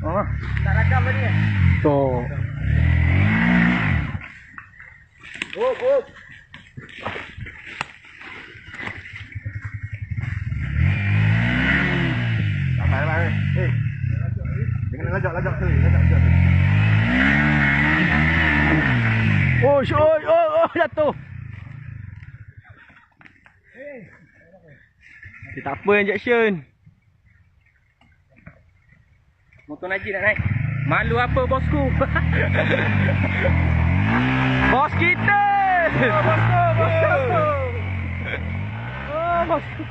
Oh. Tak rakam tadi kan? Tuh. Oh. Sabar. Jangan lajak tu. Oh, jatuh. Tak apa injection. Motor Najib nak naik. Malu apa bosku? Bos kita. Bosku. Oh, bosku.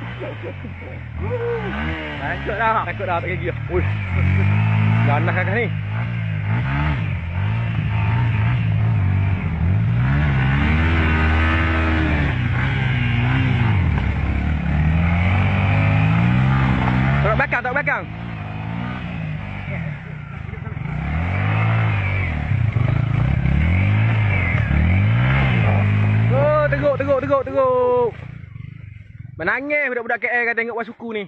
Takut dah. Tak gigi. Ui. Ganas kakak ni. Tak belakang. Oh, teguk. Menangis budak-budak KL kan tengok Wasuku ni.